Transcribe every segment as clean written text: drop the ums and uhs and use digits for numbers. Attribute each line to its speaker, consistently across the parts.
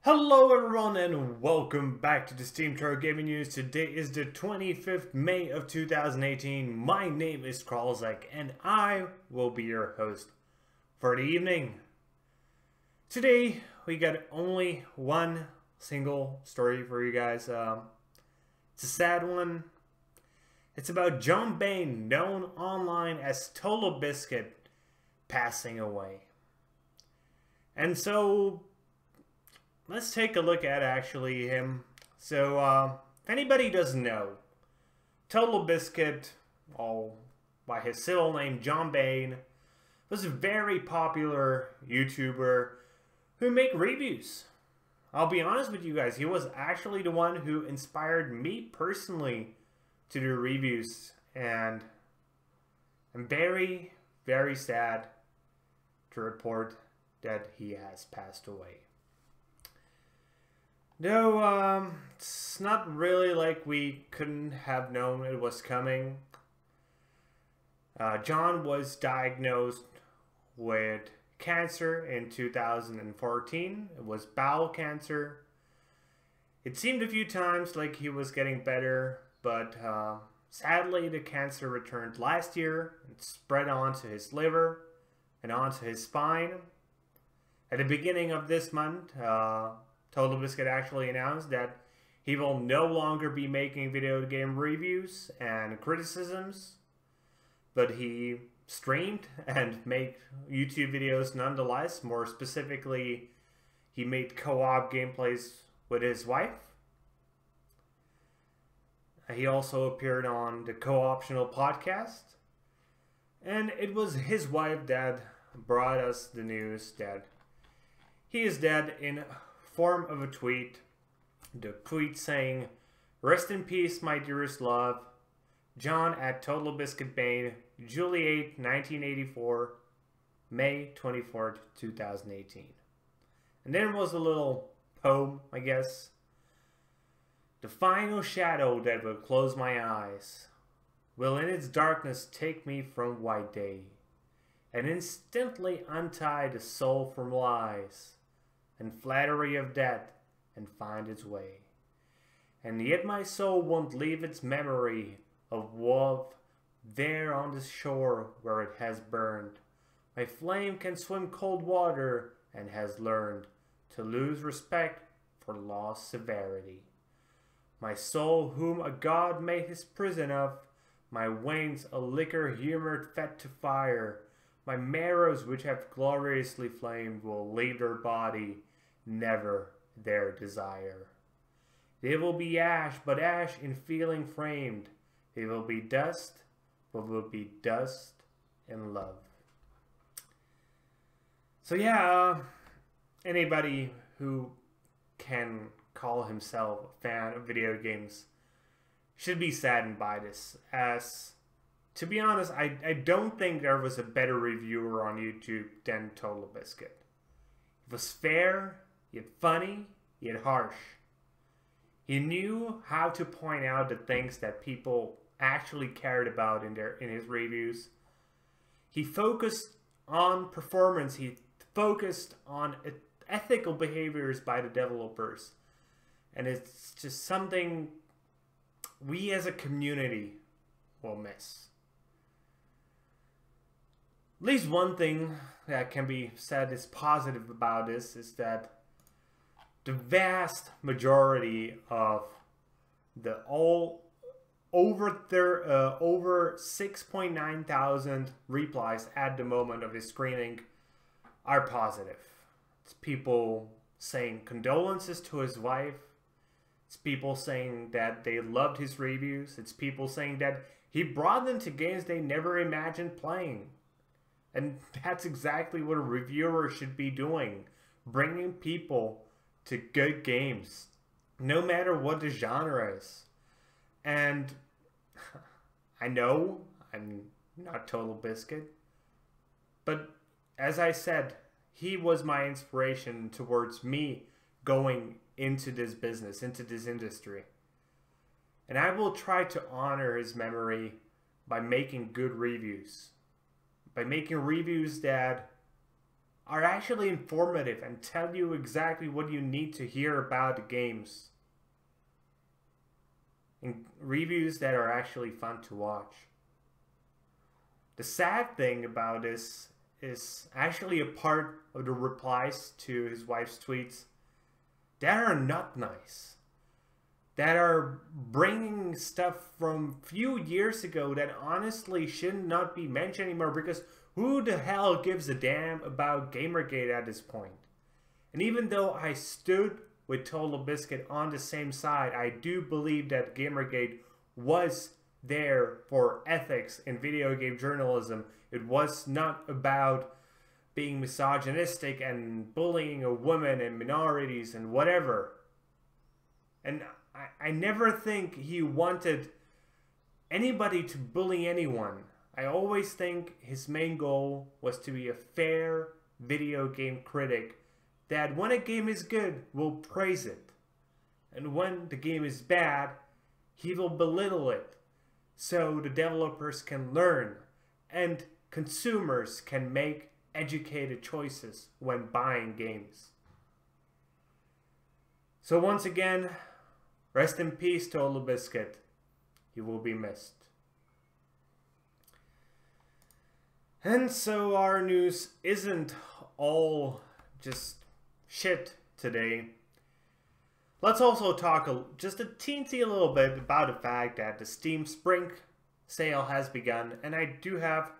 Speaker 1: Hello everyone and welcome back to the SteemTrail Gaming News. Today is the 25th May of 2018. My name is Kralizec and I will be your host for the evening. Today we got only one single story for you guys. It's a sad one. It's about John Bain, known online as TotalBiscuit, passing away. And so let's take a look at actually him. So, if anybody doesn't know, TotalBiscuit, by his civil name John Bain, was a very popular YouTuber who made reviews. I'll be honest with you guys, he was actually the one who inspired me personally to do reviews, and I'm very, very sad to report that he has passed away. No, it's not really like we couldn't have known it was coming. John was diagnosed with cancer in 2014. It was bowel cancer. It seemed a few times like he was getting better, but sadly the cancer returned last year. It spread onto his liver and onto his spine. At the beginning of this month, TotalBiscuit actually announced that he will no longer be making video game reviews and criticisms, but he streamed and made YouTube videos nonetheless. More specifically, he made co-op gameplays with his wife. He also appeared on the Co-optional podcast, and it was his wife that brought us the news that he is dead in form of a tweet. The tweet saying, "Rest in peace, my dearest love. John at TotalBiscuit Bain, July 8, 1984, May 24th, 2018. And then was a little poem, I guess. "The final shadow that will close my eyes will in its darkness take me from white day, and instantly untie the soul from lies and flattery of death and find its way. And yet my soul won't leave its memory of love there on the shore where it has burned. My flame can swim cold water and has learned to lose respect for lost severity. My soul whom a god made his prison of, my veins a liquor humoured fed to fire, my marrows which have gloriously flamed will leave their body, never their desire. They will be ash, but ash in feeling framed. They will be dust, but will be dust in love." So yeah, anybody who can call himself a fan of video games should be saddened by this, as to be honest, I don't think there was a better reviewer on YouTube than TotalBiscuit. It was fair, yet funny, yet harsh. He knew how to point out the things that people actually cared about in his reviews. He focused on performance. He focused on ethical behaviors by the developers. And it's just something we as a community will miss. At least one thing that can be said is positive about this is that the vast majority of the over 6.9 thousand replies at the moment of his screening are positive. It's people saying condolences to his wife. It's people saying that they loved his reviews. It's people saying that he brought them to games they never imagined playing. And that's exactly what a reviewer should be doing. Bringing people to good games, no matter what the genre is. And I know I'm not TotalBiscuit, but as I said, he was my inspiration towards me going into this business, into this industry. And I will try to honor his memory by making good reviews. By making reviews that are actually informative and tell you exactly what you need to hear about the games. And reviews that are actually fun to watch. The sad thing about this is actually a part of the replies to his wife's tweets that are not nice. That are bringing stuff from few years ago that honestly should not be mentioned anymore, because who the hell gives a damn about Gamergate at this point? And even though I stood with TotalBiscuit on the same side, I do believe that Gamergate was there for ethics in video game journalism. It was not about being misogynistic and bullying a woman and minorities and whatever. And I never think he wanted anybody to bully anyone. I always think his main goal was to be a fair video game critic that when a game is good, will praise it. And when the game is bad, he will belittle it. So the developers can learn and consumers can make educated choices when buying games. So once again, rest in peace, TotalBiscuit. You will be missed. And so our news isn't all just shit today. Let's also talk just a teensy little bit about the fact that the Steam Spring sale has begun, and I do have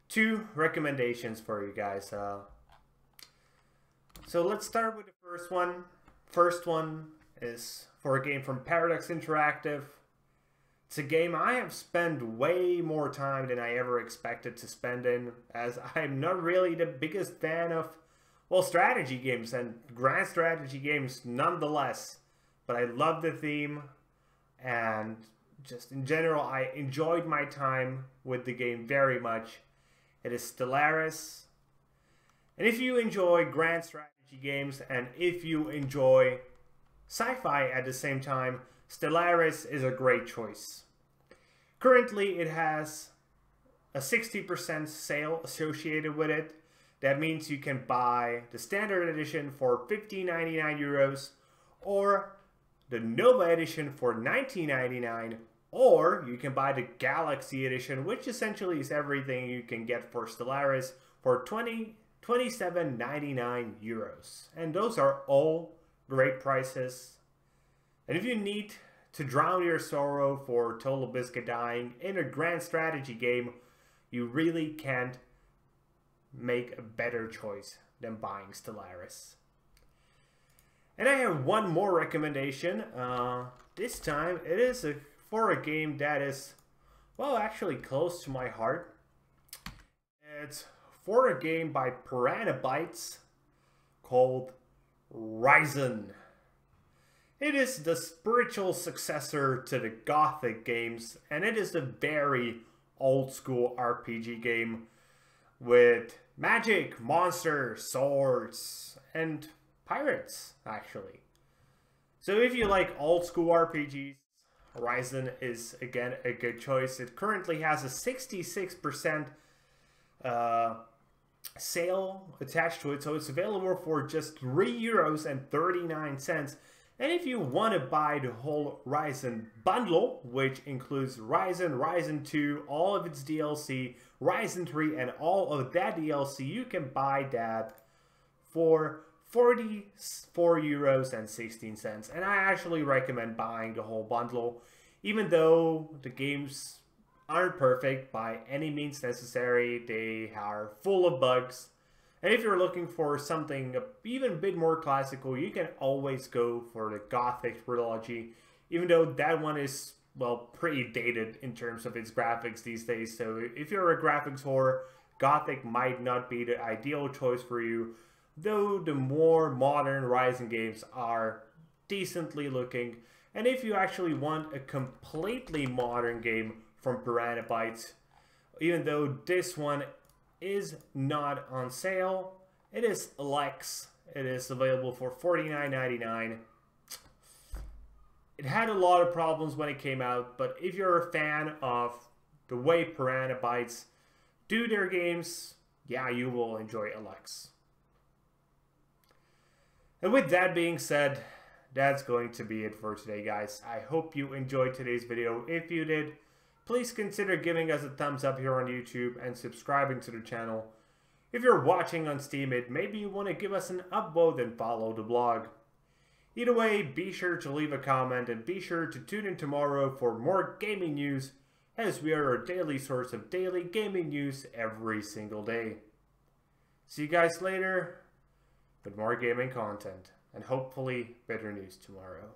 Speaker 1: 2 recommendations for you guys. So let's start with the first one. First one is for a game from Paradox Interactive. It's a game I have spent way more time than I ever expected to spend in, as I'm not really the biggest fan of, well, strategy games and grand strategy games nonetheless. But I love the theme, and just in general, I enjoyed my time with the game very much. It is Stellaris. And if you enjoy grand strategy games, and if you enjoy sci-fi at the same time, Stellaris is a great choice. Currently, it has a 60% sale associated with it. That means you can buy the standard edition for 15.99 euros, or the Nova edition for 19.99, or you can buy the Galaxy edition, which essentially is everything you can get for Stellaris, for 27.99 euros. And those are all great prices. And if you need to drown your sorrow for TotalBiscuit dying in a grand strategy game, you really can't make a better choice than buying Stellaris. And I have one more recommendation. This time it is for a game that is, well, actually close to my heart. It's for a game by Piranha Bytes called Ryzen. It is the spiritual successor to the Gothic games, and it is a very old school RPG game with magic, monsters, swords, and pirates, actually. So if you like old school RPGs, Ryzen is again a good choice. It currently has a 66% sale attached to it, so it's available for just €3.39. And if you want to buy the whole Ryzen bundle, which includes Ryzen, Ryzen 2, all of its DLC, Ryzen 3, and all of that DLC, you can buy that for €44.16. And I actually recommend buying the whole bundle, even though the games aren't perfect by any means necessary. They are full of bugs. And if you're looking for something even a bit more classical, you can always go for the Gothic trilogy, even though that one is, well, pretty dated in terms of its graphics these days. So if you're a graphics whore, Gothic might not be the ideal choice for you, though the more modern Ryzen games are decently looking. And if you actually want a completely modern game from Piranha Bytes, even though this one is not on sale, it is Lex. It is available for $49.99. It had a lot of problems when it came out, but if you're a fan of the way Piranha Bytes do their games, yeah, you will enjoy Alex. And with that being said, that's going to be it for today, guys. I hope you enjoyed today's video. If you did, please consider giving us a thumbs up here on YouTube and subscribing to the channel. If you're watching on Steam, maybe you want to give us an upvote and follow the blog. Either way, be sure to leave a comment and be sure to tune in tomorrow for more gaming news, as we are a daily source of daily gaming news every single day. See you guys later with more gaming content and hopefully better news tomorrow.